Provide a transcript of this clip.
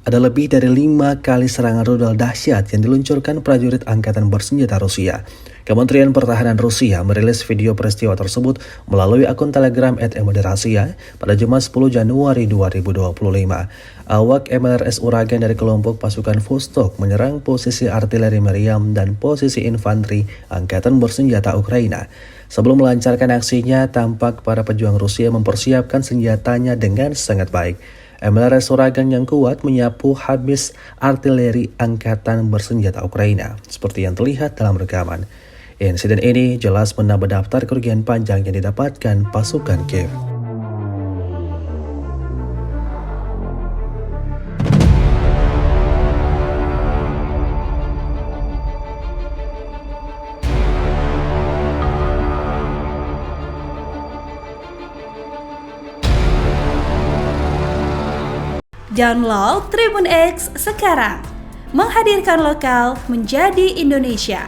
Ada lebih dari 5 kali serangan rudal dahsyat yang diluncurkan prajurit angkatan bersenjata Rusia. Kementerian Pertahanan Rusia merilis video peristiwa tersebut melalui akun Telegram @MDRasia pada Jumat 10 Januari 2025. Awak MLRS Uragan dari kelompok pasukan Vostok menyerang posisi artileri meriam dan posisi infanteri angkatan bersenjata Ukraina. Sebelum melancarkan aksinya, tampak para pejuang Rusia mempersiapkan senjatanya dengan sangat baik. MLRS Uragan yang kuat menyapu habis artileri angkatan bersenjata Ukraina, seperti yang terlihat dalam rekaman. Insiden ini jelas menambah daftar kerugian panjang yang didapatkan pasukan Kiev. Download Tribun X sekarang, menghadirkan lokal menjadi Indonesia.